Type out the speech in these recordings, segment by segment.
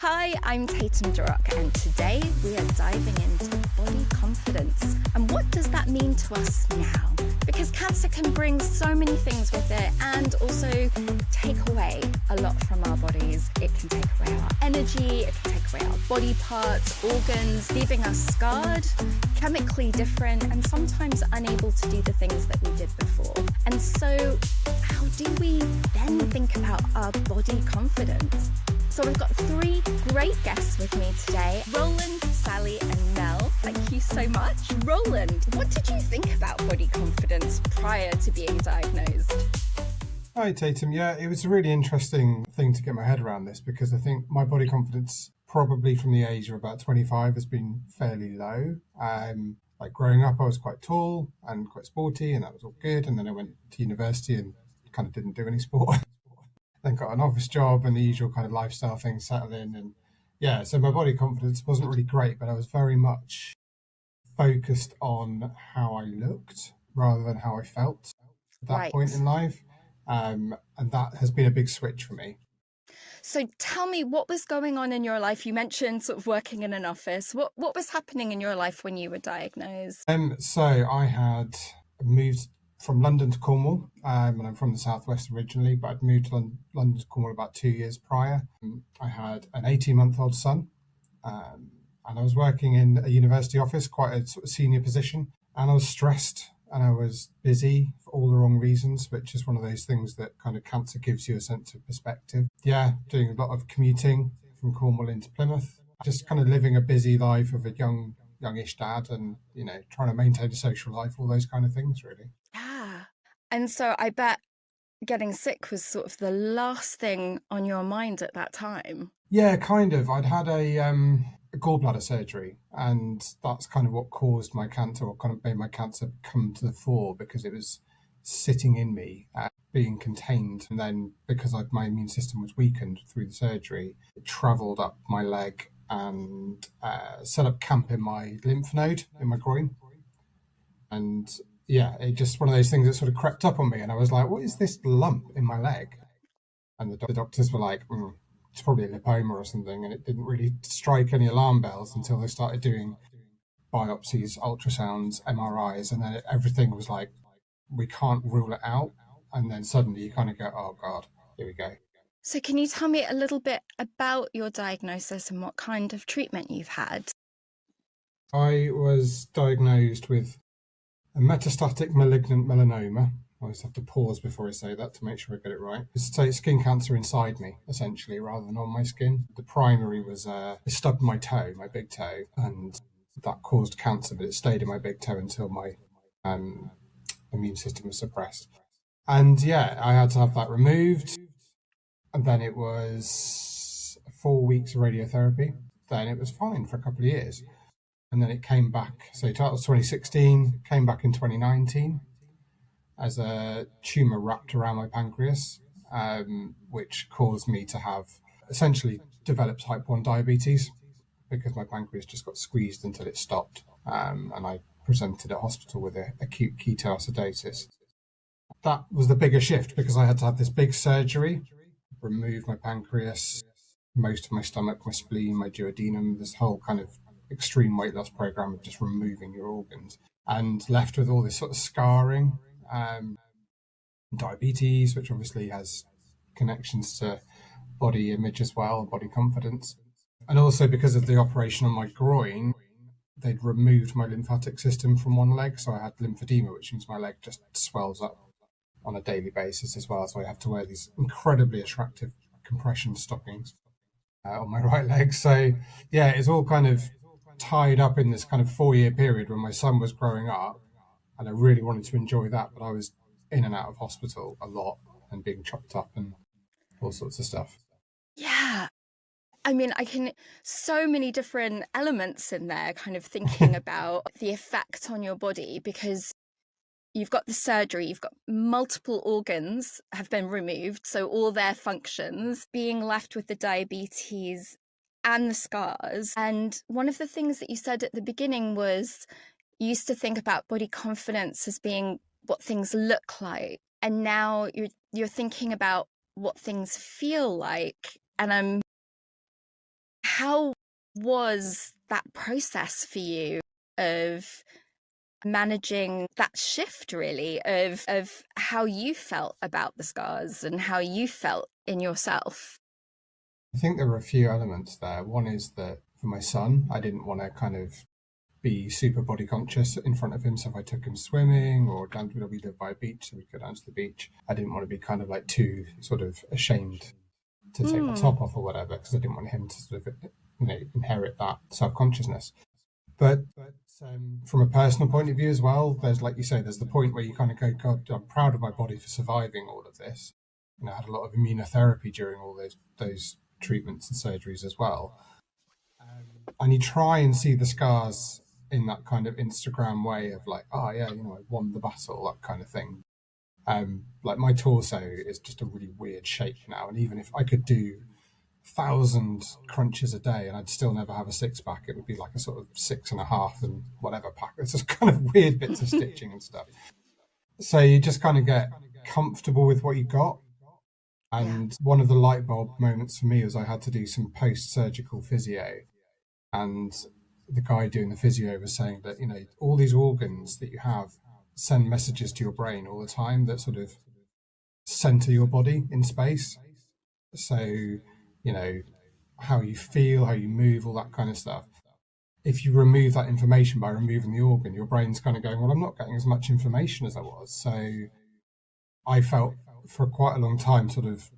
Hi, I'm Tatum, and today we are diving into body confidence. And what does that mean to us now? Because cancer can bring so many things with it and also take away a lot from our bodies. It can take away our energy, it can take away our body parts, organs, leaving us scarred, chemically different, and sometimes unable to do the things that we did before. And so, how do we then think about our body confidence? So we've got three great guests with me today, Roland, Sally and Mel. Thank you so much. Roland, what did you think about body confidence prior to being diagnosed? Hi, Tatum. Yeah, it was a really interesting thing to get my head around this because I think my body confidence, probably from the age of about 25, has been fairly low. Like growing up, I was quite tall and quite sporty, and that was all good. And then I went to university and kind of didn't do any sport. Then got an office job and the usual kind of lifestyle things settled in. And yeah, so my body confidence wasn't really great, but I was very much focused on how I looked rather than how I felt at that point Right. in life. And that has been a big switch for me. So tell me, what was going on in your life? You mentioned sort of working in an office. What was happening in your life when you were diagnosed? So I had moved from London to Cornwall, and I'm from the southwest originally, but I'd moved to London to Cornwall about 2 years prior. I had an 18-month-old son, um, and I was working in a university office, quite a sort of senior position, and I was stressed and I was busy for all the wrong reasons, which is one of those things that kind of cancer gives you a sense of perspective. Yeah, doing a lot of commuting from Cornwall into Plymouth, just kind of living a busy life of a youngish dad, and trying to maintain a social life, all those kind of things, really. Yeah. And so I bet getting sick was sort of the last thing on your mind at that time. Yeah, kind of. I'd had a gallbladder surgery, and that's kind of what caused my cancer, or kind of made my cancer come to the fore, because it was sitting in me, being contained. And then because my immune system was weakened through the surgery, it travelled up my leg and set up camp in my lymph node in my groin. And yeah, it just one of those things that sort of crept up on me. And I was like, what is this lump in my leg? And the doctors were like, it's probably a lipoma or something. And it didn't really strike any alarm bells until they started doing biopsies, ultrasounds, MRIs. And then everything was like, we can't rule it out. And then suddenly you kind of go, oh God, here we go. So can you tell me a little bit about your diagnosis and what kind of treatment you've had? I was diagnosed with a metastatic malignant melanoma. I always have to pause before I say that to make sure I get it right. It's skin cancer inside me, essentially, rather than on my skin. The primary was it stubbed my toe, my big toe, and that caused cancer, but it stayed in my big toe until my um, immune system was suppressed. And yeah, I had to have that removed. And then it was 4 weeks of radiotherapy. Then it was fine for a couple of years. And then it came back. So that was 2016, came back in 2019 as a tumor wrapped around my pancreas, which caused me to have essentially developed type 1 diabetes because my pancreas just got squeezed until it stopped. And I presented at hospital with acute ketoacidosis. That was the bigger shift because I had to have this big surgery, remove my pancreas, most of my stomach, my spleen, my duodenum, this whole kind of extreme weight loss program of just removing your organs, and left with all this sort of scarring, um, diabetes, which obviously has connections to body image as well, body confidence. And also because of the operation on my groin, they'd removed my lymphatic system from one leg. So I had lymphedema, which means my leg just swells up on a daily basis as well. So I have to wear these incredibly attractive compression stockings on my right leg. So yeah, it's all kind of tied up in this kind of 4 year period when my son was growing up, and I really wanted to enjoy that, but I was in and out of hospital a lot and being chopped up and all sorts of stuff. Yeah. I mean, so many different elements in there, kind of thinking about the effect on your body because you've got the surgery, you've got multiple organs have been removed, so all their functions, being left with the diabetes and the scars. And one of the things that you said at the beginning was you used to think about body confidence as being what things look like, and now you're thinking about what things feel like. And how was that process for you of managing that shift, really, of how you felt about the scars and how you felt in yourself? I think there were a few elements there. One is that for my son, I didn't want to kind of be super body conscious in front of him. So if I took him swimming or down to, we live by a beach, so we'd go down to the beach. I didn't want to be kind of like too sort of ashamed to take my top off or whatever, because I didn't want him to sort of, inherit that self consciousness. But from a personal point of view as well, there's, like you say, there's the point where you kind of go, God, I'm proud of my body for surviving all of this. I had a lot of immunotherapy during all those treatments and surgeries as well. And you try and see the scars in that kind of Instagram way of like, oh yeah, I won the battle, that kind of thing. Like my torso is just a really weird shape now, and even if I could do 1,000 crunches a day and I'd still never have a six pack, it would be like a sort of 6.5 and whatever pack. It's just kind of weird bits of stitching and stuff. So you just kind of get comfortable with what you got. And one of the light bulb moments for me was I had to do some post-surgical physio, and the guy doing the physio was saying that, all these organs that you have send messages to your brain all the time that sort of center your body in space. So, how you feel, how you move, all that kind of stuff. If you remove that information by removing the organ, your brain's kind of going, well, I'm not getting as much information as I was. So I felt for quite a long time sort of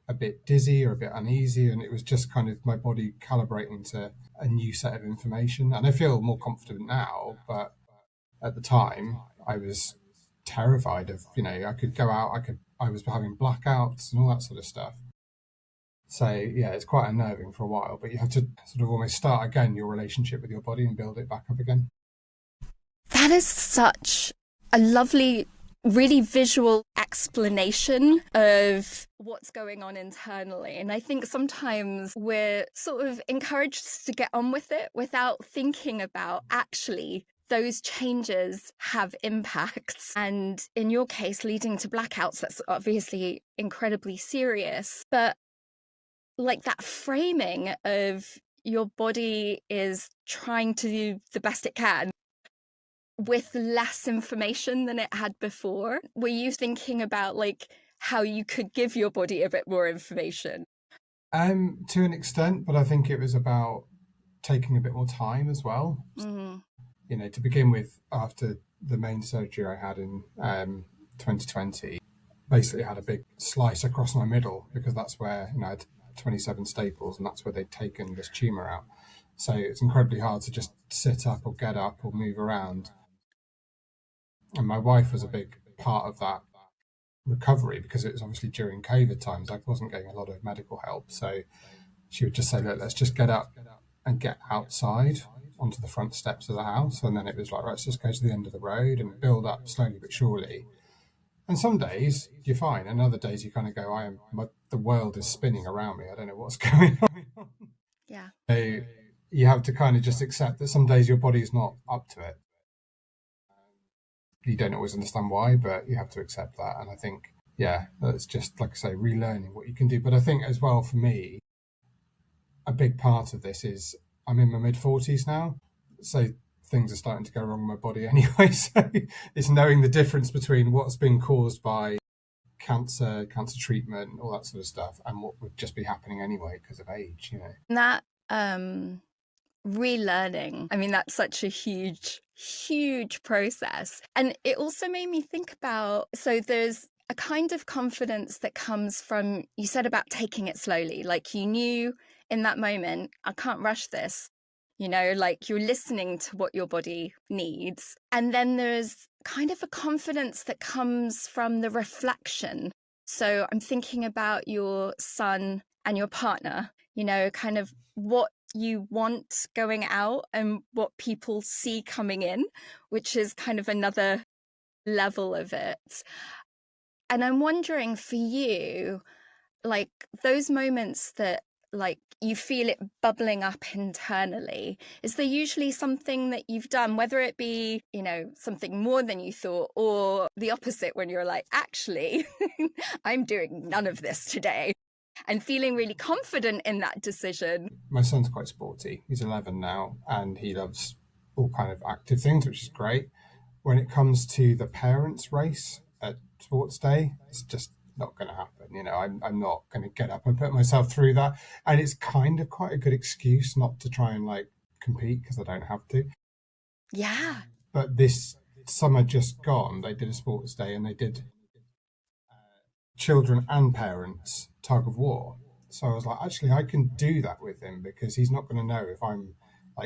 a bit dizzy or a bit uneasy, and it was just kind of my body calibrating to a new set of information. And I feel more confident now, but at the time I was terrified of, I could go out, I was having blackouts and all that sort of stuff. So yeah, it's quite unnerving for a while, but you have to sort of almost start again your relationship with your body and build it back up again. That is such a lovely, really visual explanation of what's going on internally. And I think sometimes we're sort of encouraged to get on with it without thinking about actually those changes have impacts. And in your case, leading to blackouts, that's obviously incredibly serious. But like that framing of your body is trying to do the best it can with less information than it had before. Were you thinking about like how you could give your body a bit more information? To an extent, but I think it was about taking a bit more time as well. To begin with, after the main surgery I had in 2020, basically had a big slice across my middle, because that's where I had 27 staples, and that's where they'd taken this tumor out. So it's incredibly hard to just sit up or get up or move around. And my wife was a big part of that recovery, because it was obviously during COVID times. I wasn't getting a lot of medical help. So she would just say, look, let's just get up and get outside onto the front steps of the house. And then it was like, right, let's just go to the end of the road and build up slowly but surely. And some days you're fine, and other days you kind of go, the world is spinning around me. I don't know what's going on. Yeah. So you have to kind of just accept that some days your body's not up to it. You don't always understand why, but you have to accept that. And I think, that's just, like I say, relearning what you can do. But I think as well, for me, a big part of this is I'm in my mid-40s now. So things are starting to go wrong in my body anyway. So it's knowing the difference between what's been caused by cancer treatment, all that sort of stuff, and what would just be happening anyway because of age, That relearning, I mean, that's such a huge process. And it also made me think about, so there's a kind of confidence that comes from, you said about taking it slowly, like you knew in that moment, I can't rush this, like you're listening to what your body needs. And then there's kind of a confidence that comes from the reflection. So I'm thinking about your son and your partner, kind of what you want going out and what people see coming in, which is kind of another level of it. And I'm wondering for you, like those moments that like you feel it bubbling up internally, is there usually something that you've done, whether it be, something more than you thought, or the opposite when you're like, actually, I'm doing none of this today? and feeling really confident in that decision. My son's quite sporty. He's 11 now, and he loves all kind of active things, which is great. When it comes to the parents' race at sports day, it's just not going to happen. I'm not going to get up and put myself through that. And it's kind of quite a good excuse not to try and compete, because I don't have to. Yeah. But this summer just gone, they did a sports day, and they did children and parents tug of war. So I was like, actually, I can do that with him, because he's not going to know if I'm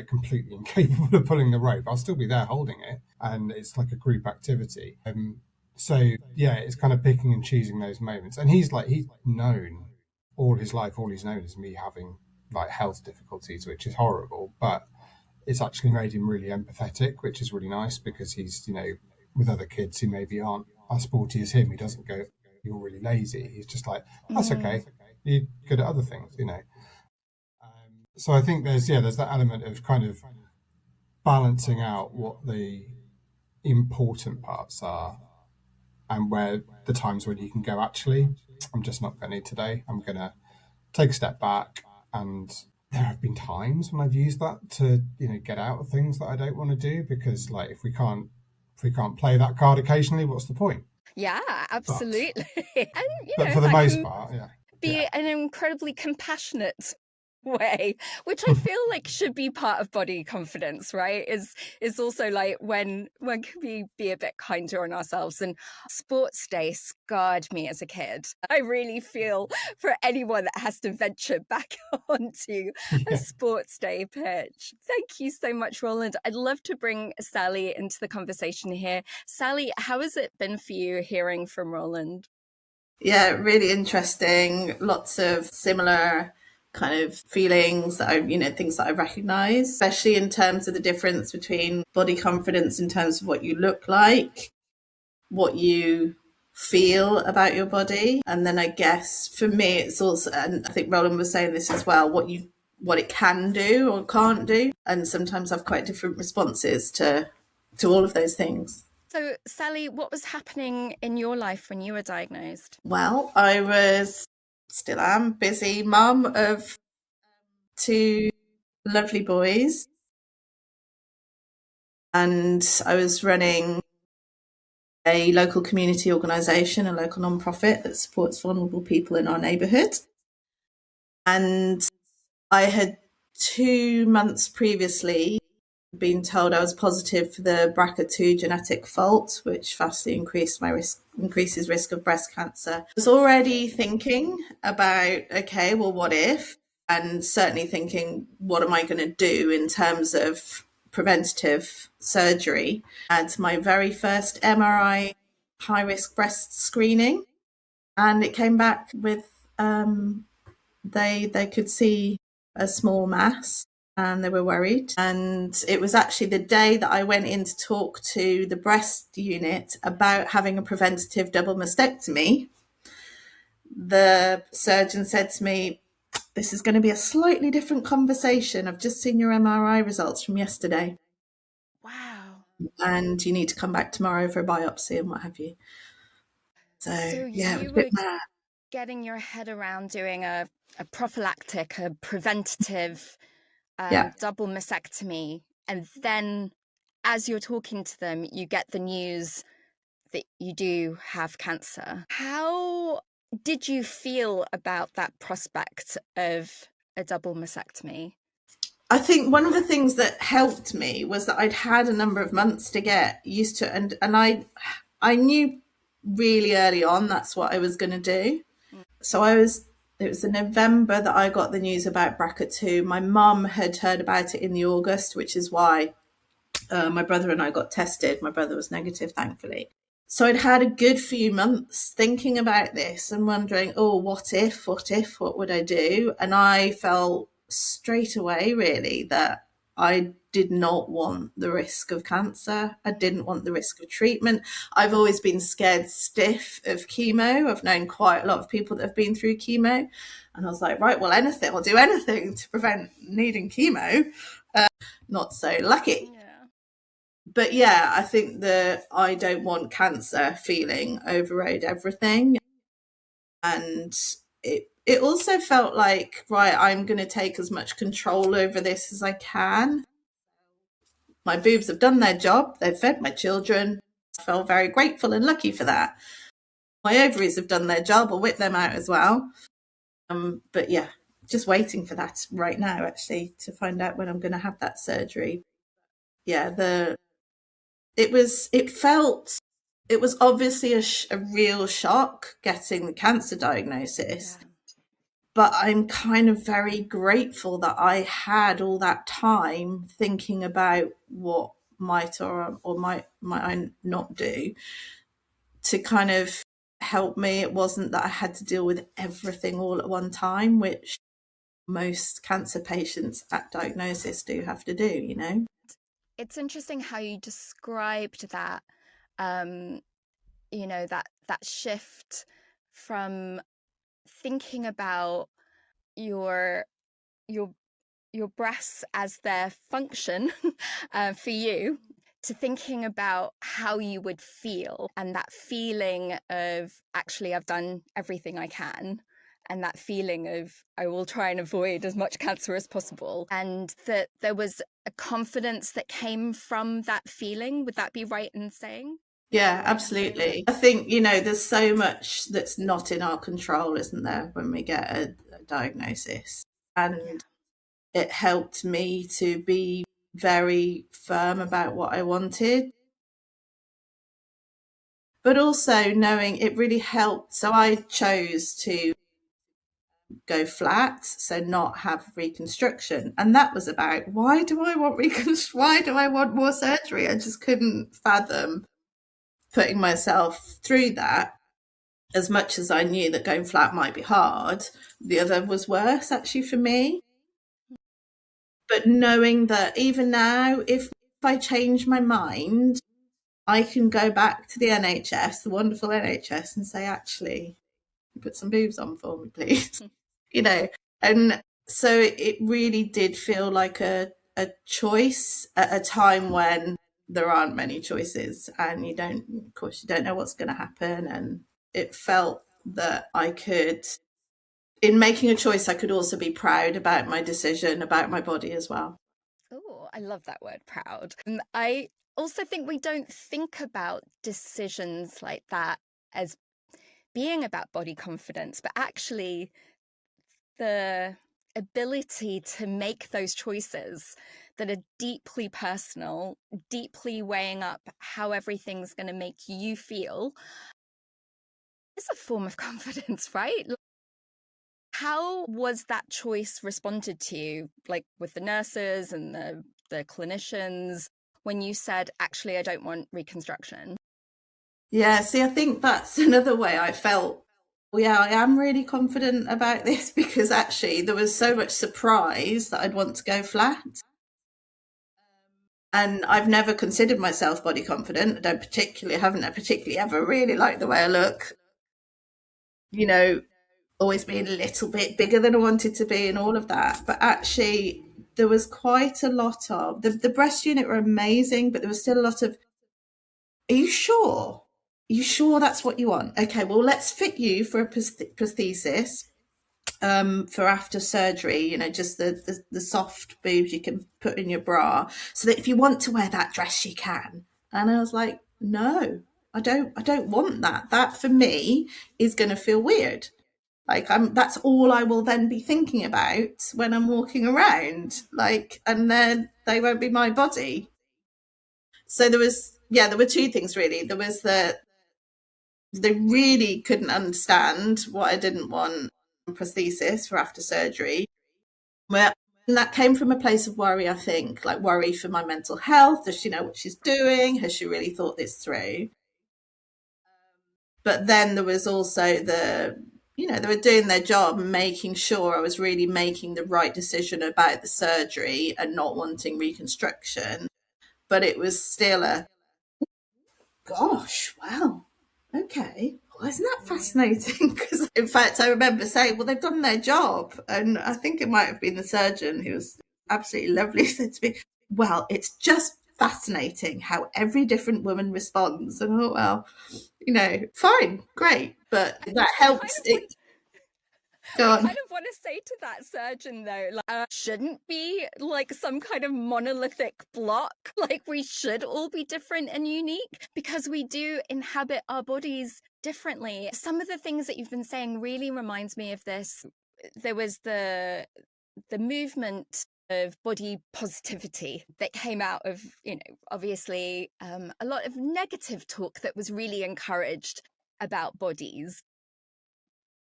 completely incapable of pulling the rope. I'll still be there holding it, and it's like a group activity. So yeah, it's kind of picking and choosing those moments. And he's known all his life, all he's known is me having health difficulties, which is horrible, but it's actually made him really empathetic, which is really nice, because he's, with other kids who maybe aren't as sporty as him, he doesn't go, "You're really lazy." He's just like, "That's okay. You're good at other things." So I think there's that element of kind of balancing out what the important parts are, and where the times when you can go, actually, I'm just not going to today. I'm going to take a step back. And there have been times when I've used that to, get out of things that I don't want to do, because if we can't play that card occasionally, what's the point? Yeah, absolutely. But for the most part, yeah. Be an incredibly compassionate way, which I feel like should be part of body confidence, right? Is also when can we be a bit kinder on ourselves. And sports day scarred me as a kid. I really feel for anyone that has to venture back onto a sports day pitch. Thank you so much, Roland. I'd love to bring Sally into the conversation here. Sally, how has it been for you hearing from Roland? Yeah, really interesting. Lots of similar kind of feelings that things that I recognize, especially in terms of the difference between body confidence in terms of what you look like, what you feel about your body. And then I guess for me, it's also, and I think Roland was saying this as well, what it can do or can't do. And sometimes I have quite different responses to all of those things. So, Sally, what was happening in your life when you were diagnosed? Well, I still am, busy mum of two lovely boys. And I was running a local community organisation, a local non-profit that supports vulnerable people in our neighbourhood. And I had 2 months previously been told I was positive for the BRCA2 genetic fault, which vastly increases risk of breast cancer. I was already thinking about, okay, well, what if? And certainly thinking, what am I going to do in terms of preventative surgery? And my very first MRI high-risk breast screening, and it came back with they could see a small mass, and they were worried. And it was actually the day that I went in to talk to the breast unit about having a preventative double mastectomy. The surgeon said to me, "This is going to be a slightly different conversation. I've just seen your MRI results from yesterday. Wow. And you need to come back tomorrow for a biopsy," and what have you. So yeah, it was a bit mad. Getting your head around doing a prophylactic, a preventative double mastectomy, and then as you're talking to them, you get the news that you do have cancer. How did you feel about that prospect of a double mastectomy? I think one of the things that helped me was that I'd had a number of months to get used to it, and I knew really early on that's what I was going to do. So it was in November that I got the news about BRCA2. My mum had heard about it in the August, which is why my brother and I got tested. My brother was negative, thankfully. So I'd had a good few months thinking about this and wondering, oh, what if, what would I do? And I felt straight away, really, that I did not want the risk of cancer. I didn't want the risk of treatment. I've always been scared stiff of chemo. I've known quite a lot of people that have been through chemo. And I was like, right, well, I'll do anything to prevent needing chemo. Not so lucky. Yeah. But yeah, I think the I don't want cancer feeling overrode everything. And it also felt like, right, I'm going to take as much control over this as I can. My boobs have done their job. They've fed my children. I felt very grateful and lucky for that. My ovaries have done their job. I'll whip them out as well. But yeah, just waiting for that right now, actually, to find out when I'm going to have that surgery. Yeah, it was obviously a real shock getting the cancer diagnosis. Yeah. But I'm kind of very grateful that I had all that time thinking about what might or might I not do to kind of help me. It wasn't that I had to deal with everything all at one time, which most cancer patients at diagnosis do have to do, you know? It's interesting how you described that, you know, that shift from thinking about your breasts as their function for you, to thinking about how you would feel, and that feeling of, actually, I've done everything I can, and that feeling of, I will try and avoid as much cancer as possible, and that there was a confidence that came from that feeling. Would that be right in saying? Yeah, absolutely. I think, you know, there's so much that's not in our control, isn't there, when we get a diagnosis? And it helped me to be very firm about what I wanted. But also knowing it really helped. So I chose to go flat, so not have reconstruction. And that was about, why do I want why do I want more surgery? I just couldn't fathom putting myself through that. As much as I knew that going flat might be hard, the other was worse actually for me. But knowing that even now, if I change my mind, I can go back to the NHS, the wonderful NHS, and say, actually, put some boobs on for me, please. You know, and so it really did feel like a choice at a time when there aren't many choices, and you don't know what's going to happen. And it felt that I could, in making a choice, I could also be proud about my decision, about my body as well. Oh, I love that word, proud. And I also think we don't think about decisions like that as being about body confidence, but actually the ability to make those choices that are deeply personal, deeply weighing up how everything's going to make you feel, is a form of confidence, right? How was that choice responded to, like with the nurses and the clinicians, when you said, actually, I don't want reconstruction? Yeah, see, I think that's another way I felt. Yeah, I am really confident about this, because actually there was so much surprise that I'd want to go flat. And I've never considered myself body confident. Haven't particularly ever really liked the way I look. You know, always being a little bit bigger than I wanted to be and all of that. But actually, there was quite a lot of the breast unit were amazing, but there was still a lot of, are you sure? Are you sure that's what you want? Okay, well, let's fit you for a prosthesis for after surgery, you know, just the soft boobs you can put in your bra, so that if you want to wear that dress, you can. And I was like, no, I don't want that. That for me is going to feel weird. Like that's all I will then be thinking about when I'm walking around, like, and then they won't be my body. So there were two things really. There was that they really couldn't understand what I didn't want, prosthesis for after surgery. Well, and that came from a place of worry, I think, like worry for my mental health. Does she know what she's doing? Has she really thought this through? But then there was also they were doing their job and making sure I was really making the right decision about the surgery and not wanting reconstruction. But it was still gosh, wow, okay. Well, isn't that fascinating? Because in fact, I remember saying, well, they've done their job. And I think it might have been the surgeon, who was absolutely lovely, said to me, well, it's just fascinating how every different woman responds. And I thought, well, fine, great. But that helps. Go I on. kind of want to say to that surgeon though, like, shouldn't be like some kind of monolithic block. Like we should all be different and unique because we do inhabit our bodies differently. Some of the things that you've been saying really reminds me of this. There was the movement of body positivity that came out of, obviously a lot of negative talk that was really encouraged about bodies.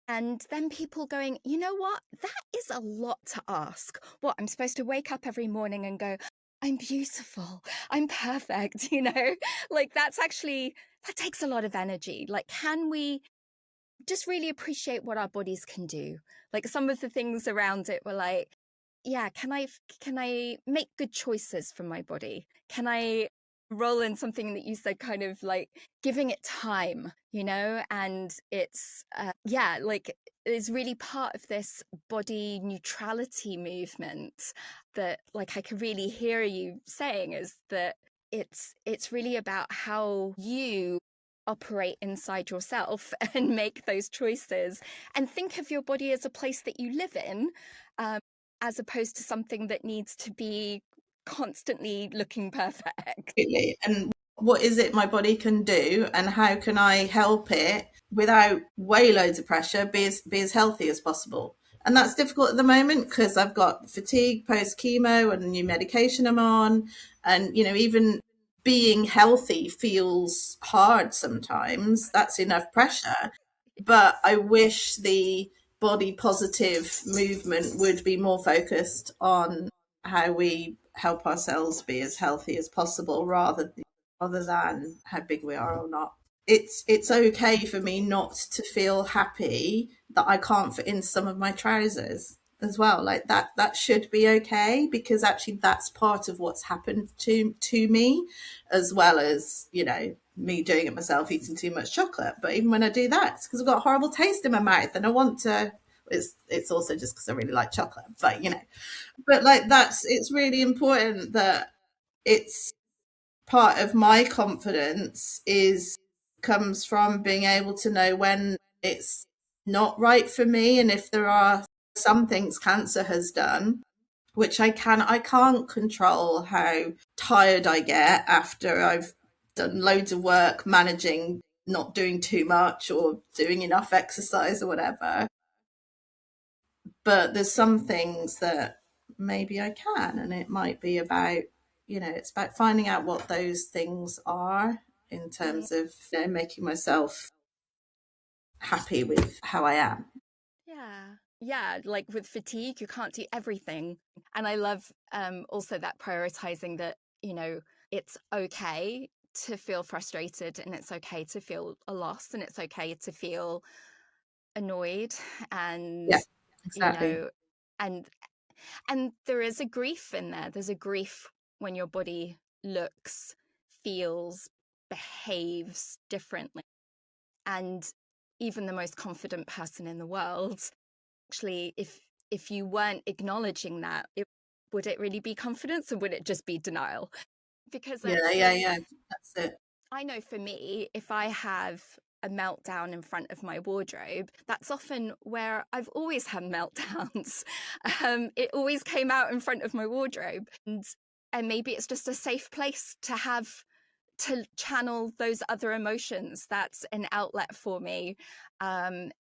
And then people going, you know what? That is a lot to ask. What, I'm supposed to wake up every morning and go, I'm beautiful, I'm perfect, Like that takes a lot of energy. Like, can we just really appreciate what our bodies can do? Like some of the things around it were like, yeah, can I make good choices for my body? Can I roll in something that you said, kind of like giving it time, and it's like is really part of this body neutrality movement that, like, I can really hear you saying is that it's really about how you operate inside yourself and make those choices and think of your body as a place that you live in, as opposed to something that needs to be constantly looking perfect. And what is it my body can do, and how can I help it without way loads of pressure, be as healthy as possible? And that's difficult at the moment because I've got fatigue post chemo and new medication I'm on, and even being healthy feels hard sometimes. That's enough pressure. But I wish the body positive movement would be more focused on how we help ourselves be as healthy as possible rather than how big we are or not. It's okay for me not to feel happy that I can't fit in some of my trousers as well. Like that should be okay, because actually that's part of what's happened to me, as well as me doing it myself, eating too much chocolate. But even when I do that, it's because I've got a horrible taste in my mouth and I want to. It's also just because I really like chocolate, but like it's really important that it's part of my confidence comes from being able to know when it's not right for me, and if there are some things cancer has done, which I can't control how tired I get after I've done loads of work managing not doing too much or doing enough exercise or whatever. But there's some things that maybe I can, and it might be about, it's about finding out what those things are in terms of making myself happy with how I am. Yeah, like with fatigue, you can't do everything. And I love also that prioritizing that, it's okay to feel frustrated, and it's okay to feel a loss, and it's okay to feel annoyed, and Yeah, exactly. and there is a grief in there. There's a grief when your body looks, feels, behaves differently. And even the most confident person in the world, actually, if you weren't acknowledging that, would it really be confidence, or would it just be denial? Because yeah, that's it. I know for me, if I have a meltdown in front of my wardrobe, that's often where I've always had meltdowns. It always came out in front of my wardrobe, and maybe it's just a safe place to channel those other emotions. That's an outlet for me, and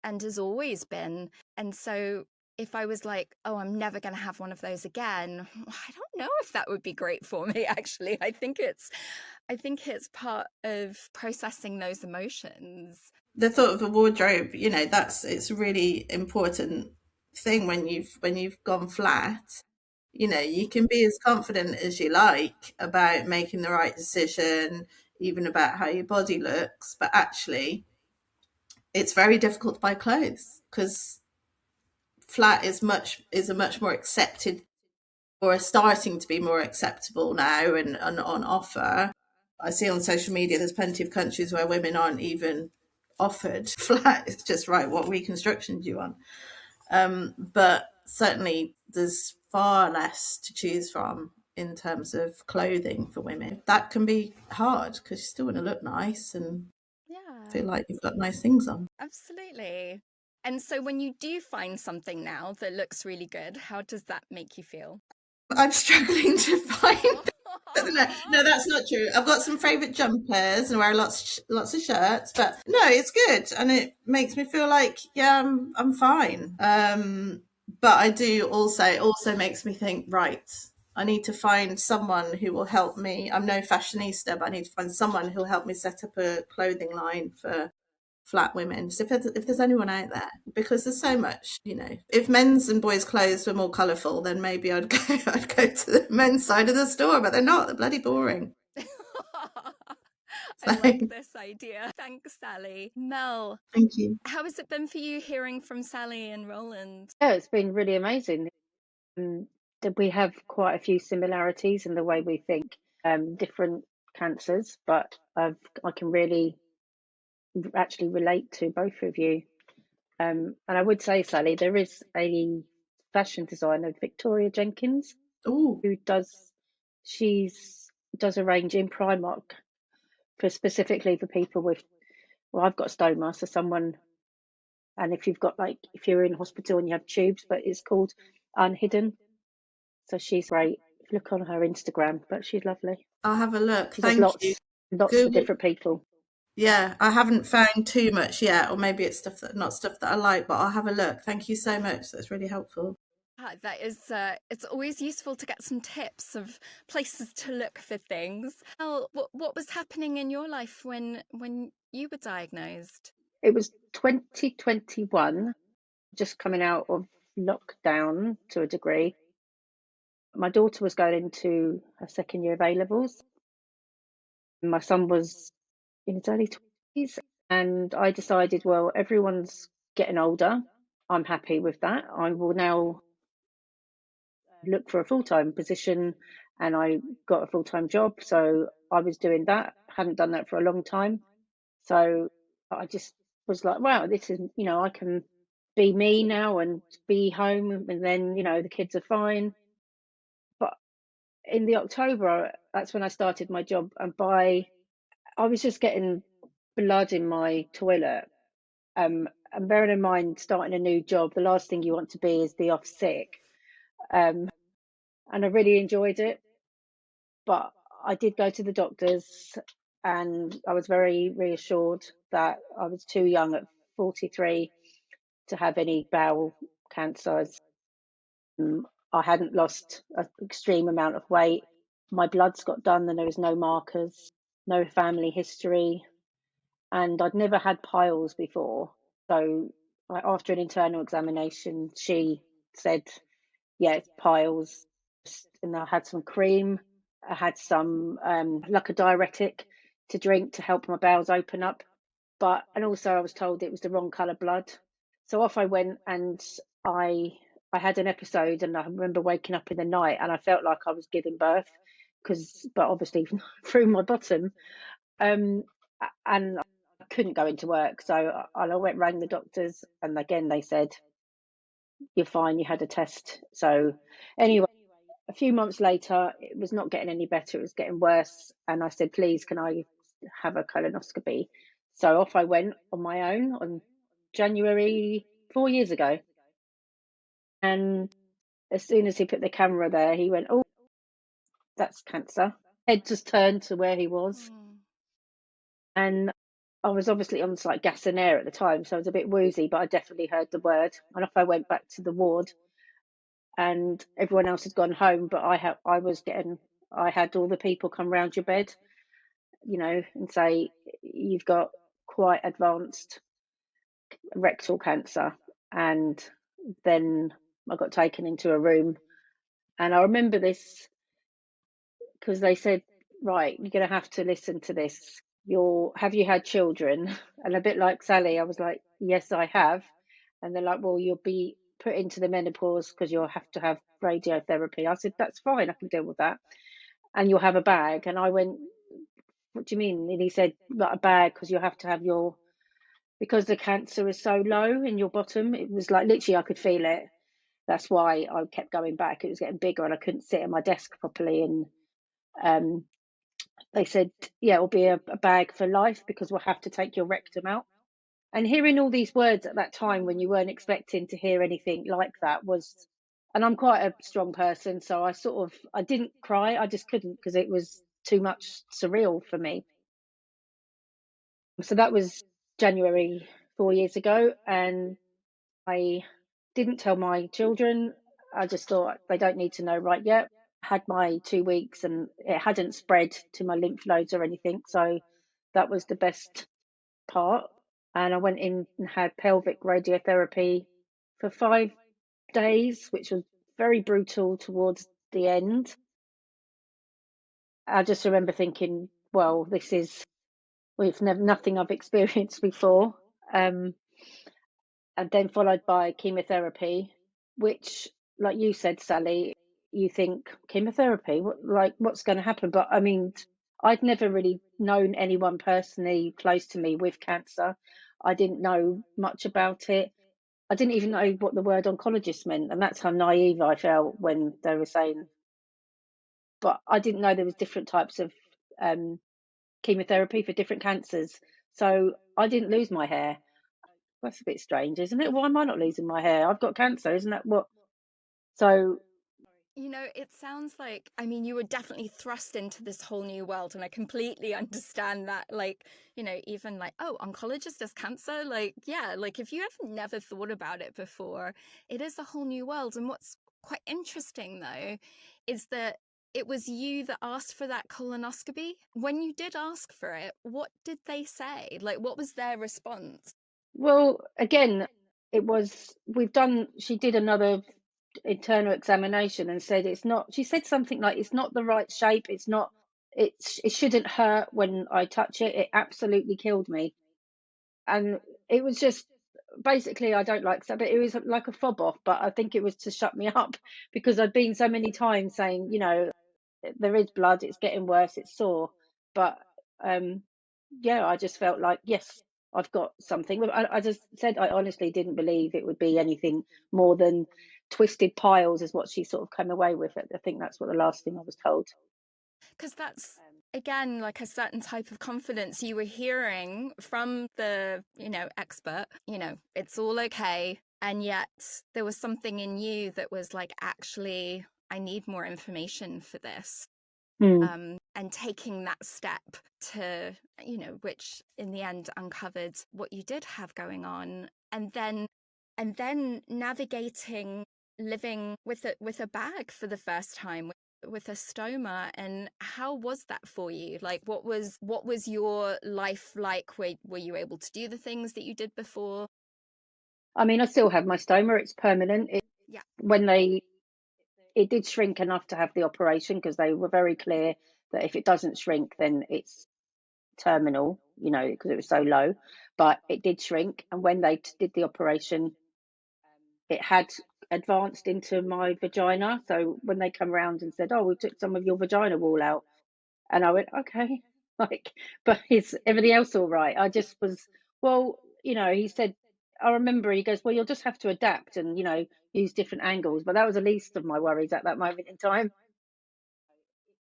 has always been. And so if I was like, oh, I'm never going to have one of those again, I don't know if that would be great for me. Actually, I think it's part of processing those emotions. The thought of a wardrobe, it's a really important thing when you've gone flat. You can be as confident as you like about making the right decision, even about how your body looks, but actually it's very difficult to buy clothes because flat is a much more accepted, or is starting to be more acceptable now and on offer. I see on social media there's plenty of countries where women aren't even offered flat. It's just, right, what reconstruction do you want? But certainly there's far less to choose from in terms of clothing for women. That can be hard because you still want to look nice and feel like you've got nice things on. Absolutely. And so when you do find something now that looks really good, how does that make you feel? I'm struggling to find. No, that's not true. I've got some favourite jumpers and wear lots of shirts, but no, it's good and it makes me feel like I'm fine. But I do also it also makes me think, right, I need to find someone who will help me. I'm no fashionista, but I need to find someone who will help me set up a clothing line for flat women. So if there's anyone out there, because there's so much, if men's and boys' clothes were more colourful, then maybe I'd go to the men's side of the store, but they're not. They're bloody boring. I like this idea. Thanks, Sally. Mel, thank you. How has it been for you hearing from Sally and Roland? Yeah, it's been really amazing. That we have quite a few similarities in the way we think, different cancers, but I can really actually relate to both of you. And I would say, Sally, there is a fashion designer, Victoria Jenkins, Ooh. who does a range in Primark specifically for people with, well, I've got stoma, so someone, and if you're in hospital and you have tubes, but it's called Unhidden. So she's great. Look on her Instagram, but she's lovely. I'll have a look. She Thank does you. lots for different people. Yeah, I haven't found too much yet, or maybe it's not stuff that I like, but I'll have a look. Thank you so much. That's really helpful. That is, it's always useful to get some tips of places to look for things. Well, what was happening in your life when you were diagnosed? It was 2021, just coming out of lockdown to a degree. My daughter was going into her second year of A-levels. My son was in his early 20s, and I decided, well, everyone's getting older. I'm happy with that. I will now look for a full-time position, and I got a full-time job, so I was doing that. Hadn't done that for a long time, so I just was like, wow, this is, I can be me now and be home, and then the kids are fine. But in the October, that's when I started my job, and I was just getting blood in my toilet. And bearing in mind, starting a new job, the last thing you want to be is the off sick. And I really enjoyed it, but I did go to the doctors, and I was very reassured that I was too young at 43 to have any bowel cancers. I hadn't lost an extreme amount of weight. My bloods got done and there was no markers, no family history, and I'd never had piles before. So after an internal examination, she said, yeah, it's piles. And I had some cream. I had some like a diuretic to drink to help my bowels open up. And also I was told it was the wrong colour blood. So off I went, and I had an episode, and I remember waking up in the night and I felt like I was giving birth, but obviously through my bottom. And I couldn't go into work. So I went, rang the doctors, and again they said, you're fine, you had a test. So anyway, a few months later, it was not getting any better, it was getting worse. And I said, please, can I have a colonoscopy? So off I went on my own on January 4 years ago. And as soon as he put the camera there, he went, oh, that's cancer. Head just turned to where he was. And I was obviously on like gas and air at the time, so I was a bit woozy, but I definitely heard the word. And off I went back to the ward, and everyone else had gone home, but I had all the people come round your bed, and say, you've got quite advanced rectal cancer. And then I got taken into a room, and I remember this because they said, right, you're going to have to listen to this. Have you had children? And a bit like Sally, I was like, yes, I have. And they're like, well, you'll be put into the menopause because you'll have to have radiotherapy. I said, that's fine, I can deal with that. And you'll have a bag. And I went, what do you mean? And he said, like a bag, because you'll have to have because the cancer is so low in your bottom. It was like literally I could feel it. That's why I kept going back. It was getting bigger and I couldn't sit at my desk properly. And they said, yeah, it'll be a bag for life because we'll have to take your rectum out. And hearing all these words at that time when you weren't expecting to hear anything like that was, and I'm quite a strong person, so I didn't cry, I just couldn't, because it was too much surreal for me. So that was January 4 years ago, and I didn't tell my children. I just thought they don't need to know right yet. Had my 2 weeks and it hadn't spread to my lymph nodes or anything, so that was the best part. And I went in and had pelvic radiotherapy for 5 days, which was very brutal towards the end. I just remember thinking, well, this is, we've never, nothing I've experienced before. And then followed by chemotherapy, which, like you said, Sally, you think chemotherapy, what's going to happen? But I mean, I'd never really known anyone personally close to me with cancer. I didn't know much about it. I didn't even know what the word oncologist meant, and that's how naive I felt when they were saying. But I didn't know there was different types of chemotherapy for different cancers. So I didn't lose my hair. That's a bit strange, isn't it? Why am I not losing my hair? I've got cancer, isn't that what? So, it sounds like, I mean, you were definitely thrust into this whole new world, and I completely understand that. Like, even like, oh, oncologist does cancer? Like, yeah, like if you have never thought about it before, it is a whole new world. And what's quite interesting, though, is that it was you that asked for that colonoscopy. When you did ask for it, what did they say? Like, what was their response? well, again, she did another internal examination and said it's not, she said something like, it's not the right shape, it shouldn't hurt when I touch it. It absolutely killed me. And it was just, basically, I don't like that, but it was like a fob off, but I think it was to shut me up, because I'd been so many times saying, there is blood, it's getting worse, it's sore. But yeah, I just felt like, yes, I've got something. I just said I honestly didn't believe it would be anything more than twisted piles, is what she sort of came away with. I think that's what the last thing I was told. Because that's, again, like a certain type of confidence you were hearing from the, expert, it's all okay. And yet there was something in you that was like, actually, I need more information for this. And taking that step to, which in the end uncovered what you did have going on. And then navigating living with a bag for the first time, with a stoma. And how was that for you? Like, what was your life like? Were you able to do the things that you did before? I mean, I still have my stoma. It's permanent. Yeah. It did shrink enough to have the operation, because they were very clear that if it doesn't shrink, then it's terminal, because it was so low. But it did shrink, and when they did the operation, it had advanced into my vagina. So when they come around and said, "Oh, we took some of your vagina wall out," and I went, "Okay," like, but is everything else all right? I just was, well, he said, I remember he goes, "Well, you'll just have to adapt and use different angles." But that was the least of my worries at that moment in time.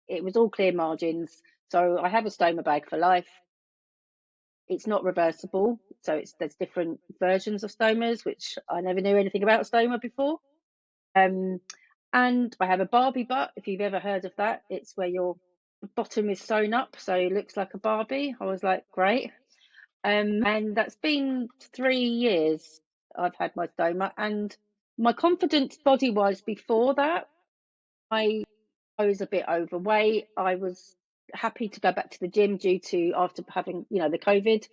It was all clear margins. So I have a stoma bag for life. It's not reversible, so there's different versions of stomas, which I never knew anything about stoma before. And I have a Barbie butt, if you've ever heard of that. It's where your bottom is sewn up, so it looks like a Barbie. I was like, great. And that's been 3 years I've had my stoma, and my confidence body-wise before that, I was a bit overweight. I was happy to go back to the gym after having, the COVID.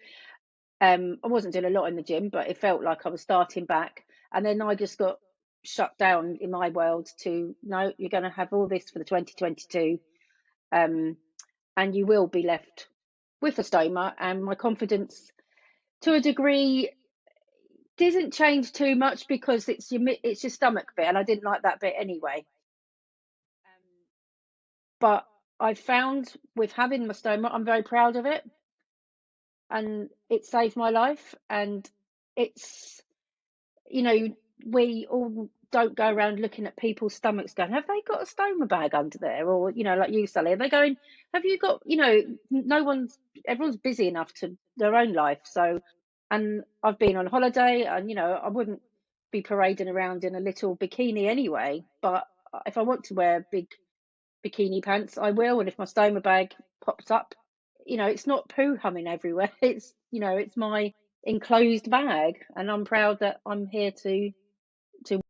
I wasn't doing a lot in the gym, but it felt like I was starting back. And then I just got shut down in my world to, no, you're going to have all this for the 2022. And you will be left with a stoma. And my confidence, to a degree, didn't change too much, because it's your stomach bit, and I didn't like that bit anyway. But I found with having my stoma, I'm very proud of it, and it saved my life. And it's, we all don't go around looking at people's stomachs going, have they got a stoma bag under there? Or, like you, Sally, are they going, have you got, everyone's busy enough to their own life. So And I've been on holiday, and I wouldn't be parading around in a little bikini anyway. But if I want to wear big bikini pants, I will. And if my stoma bag pops up, it's not poo humming everywhere. It's my enclosed bag, and I'm proud that I'm here to wear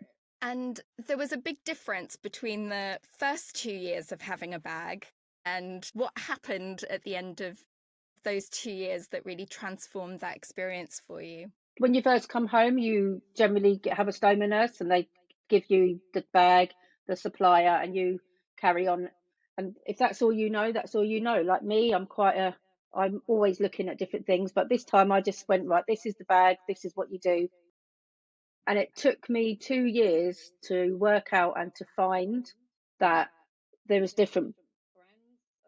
it. And there was a big difference between the first 2 years of having a bag and what happened at the end of those 2 years that really transformed that experience for you. When you first come home, you generally have a stoma nurse, and they give you the bag, the supplier, and you carry on. And if that's all you know, that's all you know. Like me, I'm always looking at different things, but this time I just went, right, this is the bag, this is what you do. And it took me 2 years to work out and to find that there was different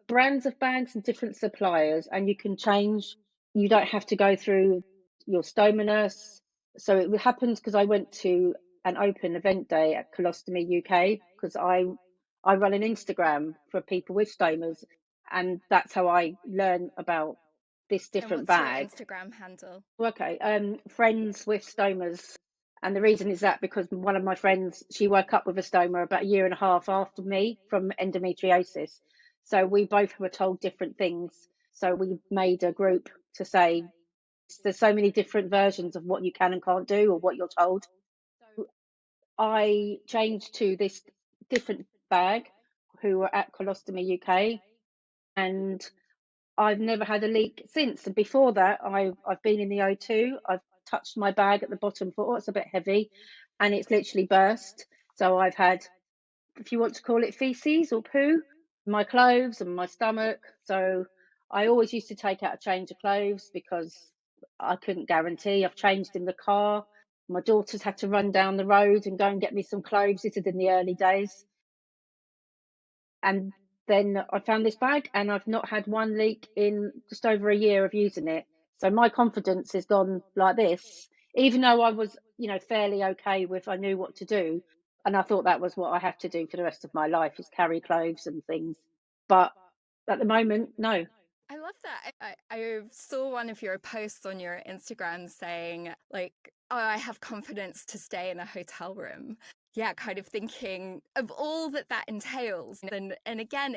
brands of bags and different suppliers, and you can change. You don't have to go through your stoma nurse. So it happened because I went to an open event day at Colostomy UK, because I run an Instagram for people with stomas, and that's how I learn about this And different what's bag. your Instagram handle? Okay, friends with stomas. And the reason is that because one of my friends, she woke up with a stoma about a year and a half after me from endometriosis. So we both were told different things. So we made a group to say there's so many different versions of what you can and can't do, or what you're told. So I changed to this different bag, who were at Colostomy UK, and I've never had a leak since. And before that, I've been in the O2. I've touched my bag at the bottom, thought, oh, it's a bit heavy, and it's literally burst. So I've had, if you want to call it feces or poo, my clothes and my stomach. So I always used to take out a change of clothes because I couldn't guarantee. I've changed in the car. My daughters had to run down the road and go and get me some clothes. This is in the early days. And then I found this bag, and I've not had one leak in just over a year of using it. So my confidence has gone like this, even though I was, fairly okay with, I knew what to do. And I thought that was what I have to do for the rest of my life, is carry clothes and things. But at the moment, no. I love that. I saw one of your posts on your Instagram saying, like, oh, I have confidence to stay in a hotel room. Yeah, kind of thinking of all that entails. And again,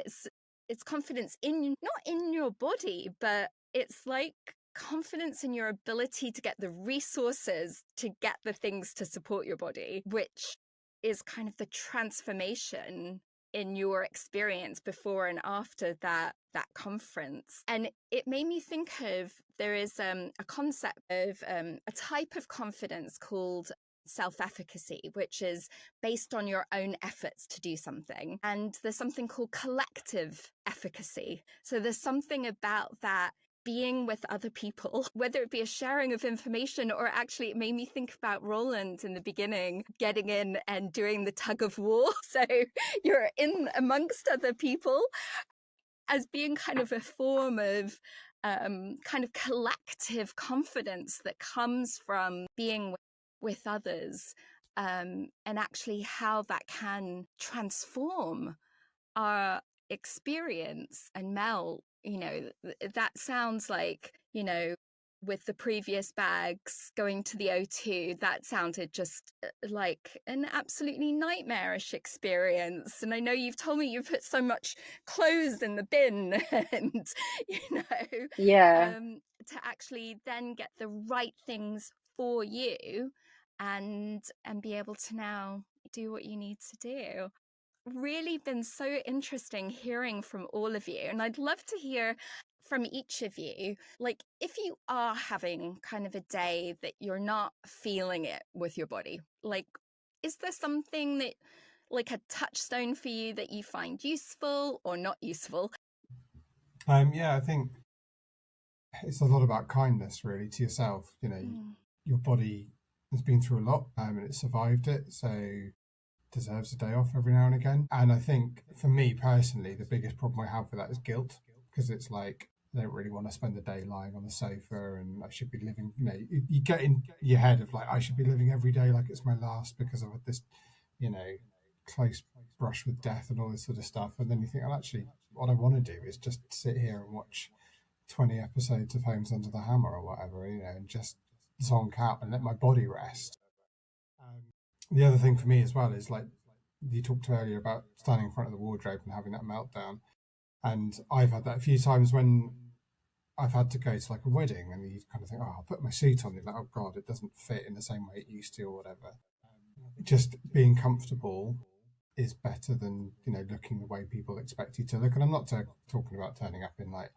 it's confidence not in your body, but it's like confidence in your ability to get the resources to get the things to support your body, which is kind of the transformation in your experience before and after that conference. And it made me think of, there is a concept of a type of confidence called self-efficacy, which is based on your own efforts to do something. And there's something called collective efficacy. So there's something about that being with other people, whether it be a sharing of information, or actually it made me think about Roland in the beginning, getting in and doing the tug of war. So you're in amongst other people, as being kind of a form of kind of collective confidence that comes from being with others, and actually how that can transform our experience. And Mel, that sounds like, with the previous bags going to the O2, that sounded just like an absolutely nightmarish experience. And I know you've told me you put so much clothes in the bin and, Yeah. to actually then get the right things for you and be able to now do what you need to do. Really been so interesting hearing from all of you, and I'd love to hear from each of you, like, if you are having kind of a day that you're not feeling it with your body, like, is there something that, like, a touchstone for you that you find useful or not useful? I think it's a lot about kindness, really, to yourself. Your body has been through a lot, and it survived it, so deserves a day off every now and again. And I think for me personally, the biggest problem I have with that is guilt, because it's like I don't really want to spend the day lying on the sofa, and I should be living, you get in your head of like, I should be living every day like it's my last, because I've had this, close brush with death and all this sort of stuff. And then you think, well, actually, what I want to do is just sit here and watch 20 episodes of Homes Under the Hammer or whatever, and just zonk out and let my body rest. The other thing for me as well is, like you talked earlier about standing in front of the wardrobe and having that meltdown. And I've had that a few times when I've had to go to like a wedding and you kind of think, oh, I'll put my suit on. You're like, oh God, it doesn't fit in the same way it used to or whatever. Just being comfortable is better than, looking the way people expect you to look. And I'm not talking about turning up in like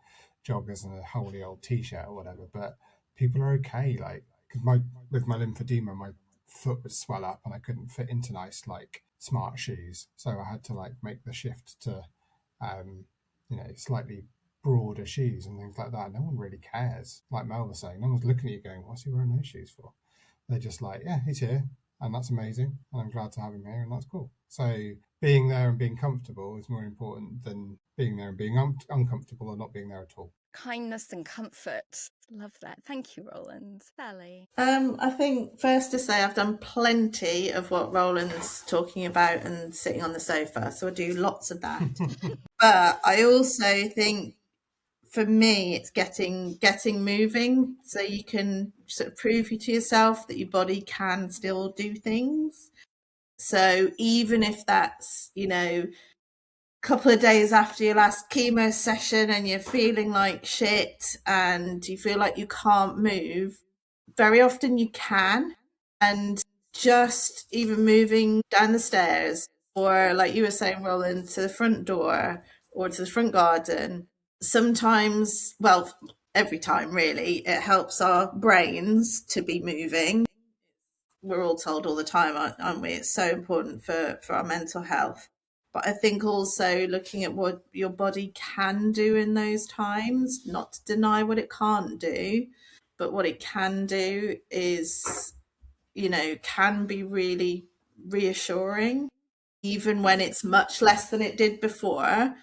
joggers and a holy old t-shirt or whatever, but people are okay. Like, because with my lymphedema, my foot would swell up and I couldn't fit into nice, like, smart shoes. So I had to like make the shift to, slightly broader shoes and things like that. No one really cares. Like Mel was saying, no one's looking at you going, what's he wearing those shoes for? They're just like, yeah, he's here and that's amazing and I'm glad to have him here and that's cool. So being there and being comfortable is more important than being there and being uncomfortable or not being there at all. Kindness and comfort. Love that. Thank you, Roland. Sally? I think first to say I've done plenty of what Roland's talking about and sitting on the sofa, so I do lots of that. But I also think for me it's getting moving, so you can sort of prove to yourself that your body can still do things. So even if that's, couple of days after your last chemo session and you're feeling like shit and you feel like you can't move, very often you can. And just even moving down the stairs, or like you were saying, Roland, to the front door or to the front garden, sometimes, well, every time really, it helps our brains to be moving. We're all told all the time, aren't we? It's so important for our mental health. But I think also looking at what your body can do in those times, not to deny what it can't do, but what it can do is, can be really reassuring, even when it's much less than it did before.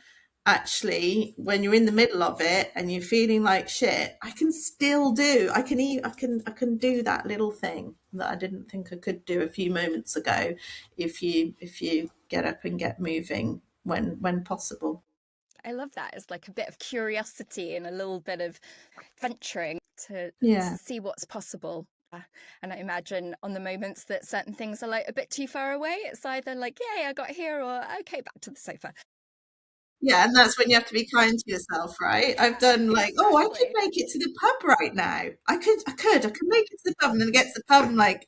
Actually, when you're in the middle of it and you're feeling like shit, I can still do. I can do that little thing that I didn't think I could do a few moments ago. If you get up and get moving when possible. I love that. It's like a bit of curiosity and a little bit of venturing to see what's possible. And I imagine on the moments that certain things are like a bit too far away, it's either like, yay, I got here, or okay, back to the sofa. Yeah, and that's when you have to be kind to yourself, right? I've done like, oh, I could make it to the pub right now. I could make it to the pub, and then get to the pub and like,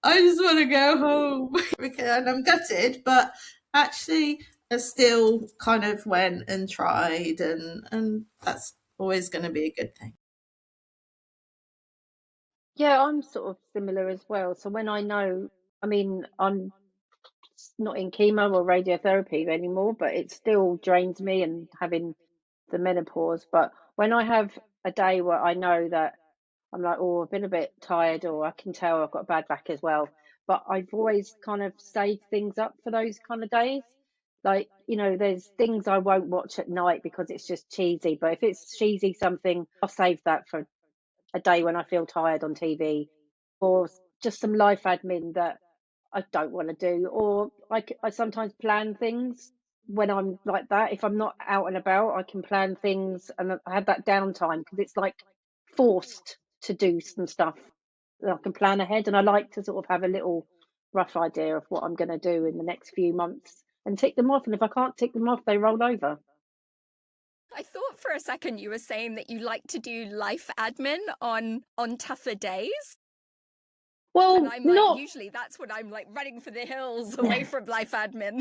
I just want to go home and I'm gutted, but actually I still kind of went and tried, and that's always going to be a good thing. Yeah, I'm sort of similar as well. So when I know, I'm not in chemo or radiotherapy anymore, but it still drains me and having the menopause. But when I have a day where I know that I'm like, oh, I've been a bit tired, or I can tell I've got a bad back as well. But I've always kind of saved things up for those kind of days. Like, there's things I won't watch at night because it's just cheesy. But if it's cheesy something, I'll save that for a day when I feel tired on TV, or just some life admin that I don't want to do. Or I sometimes plan things when I'm like that. If I'm not out and about, I can plan things, and I have that downtime because it's like forced to do some stuff that I can plan ahead. And I like to sort of have a little rough idea of what I'm going to do in the next few months and tick them off. And if I can't tick them off, they roll over. I thought for a second you were saying that you like to do life admin on tougher days. Well, and I'm like, usually that's when I'm like running for the hills away from life admin.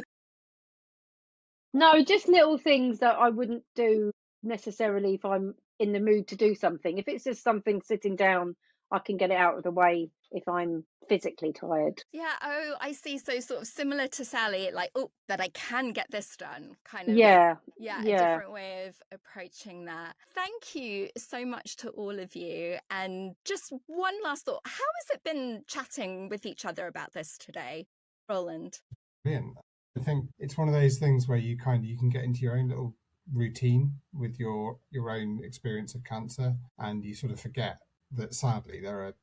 No, just little things that I wouldn't do necessarily if I'm in the mood to do something. If it's just something sitting down, I can get it out of the way if I'm physically tired. Yeah, oh, I see. So sort of similar to Sally, like, oh, that I can get this done, kind of. Yeah, a different way of approaching that. Thank you so much to all of you. And just one last thought. How has it been chatting with each other about this today, Roland? Brilliant. I think it's one of those things where you can get into your own little routine with your own experience of cancer, and you sort of forget that sadly there are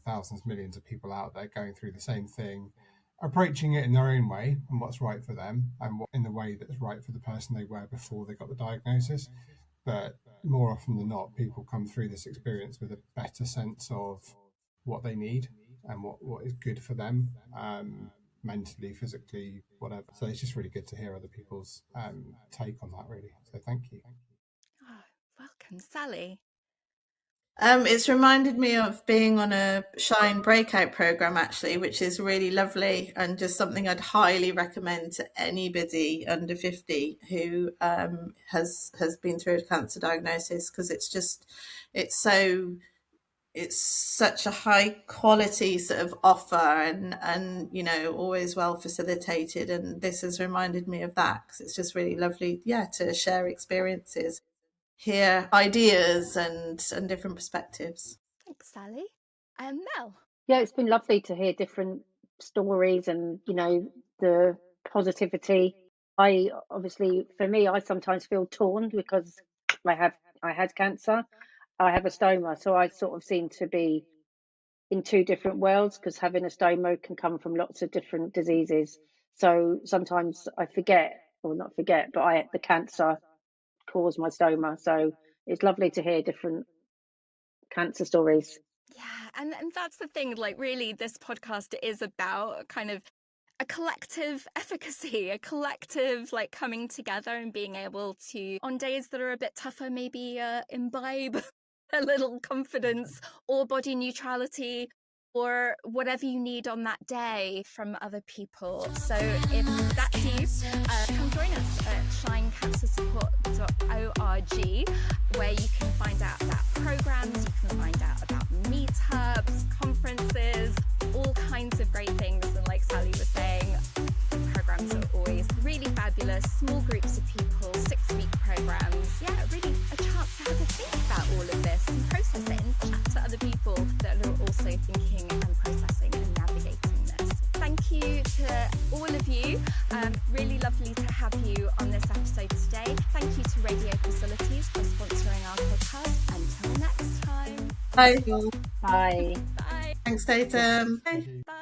thousands, millions of people out there going through the same thing, approaching it in their own way and what's right for them, and in the way that's right for the person they were before they got the diagnosis. but more often than not, people come through this experience with a better sense of what they need and what is good for them, mentally, physically, whatever. So it's just really good to hear other people's take on that, really. So thank you. Oh, welcome, Sally. It's reminded me of being on a Shine breakout program, actually, which is really lovely and just something I'd highly recommend to anybody under 50 who has been through a cancer diagnosis, because it's such a high quality sort of offer, and you know, always well facilitated, and this has reminded me of that, because it's just really lovely, to share experiences, hear ideas and different perspectives. Thanks, Sally. Mel. Yeah, it's been lovely to hear different stories and, you know, the positivity. I obviously, for me, I sometimes feel torn because I had cancer. I have a stoma, so I sort of seem to be in two different worlds, because having a stoma can come from lots of different diseases. So sometimes I forget, or not forget, but the cancer caused my stoma. So it's lovely to hear different cancer stories. Yeah, and that's the thing, like, really, this podcast is about kind of a collective efficacy, a collective, like, coming together and being able to, on days that are a bit tougher, maybe imbibe a little confidence or body neutrality or whatever you need on that day from other people. So if that's you, come join us at shinecancersupport.org, where you can find out about programs, you can find out about meetups, conferences, all kinds of great things. And like Sally was saying, programs are always really fabulous, small groups of people, 6-week programs. Yeah, really a chance to have a think about all of this and process it and chat to other people that are also thinking and processing and navigating this. Thank you to all of you. Really lovely to have you on this episode today. Thank you to Radio Facilities for sponsoring our podcast. Until next time. Bye. Bye. Bye. Thanks, Tatum. Bye. Bye.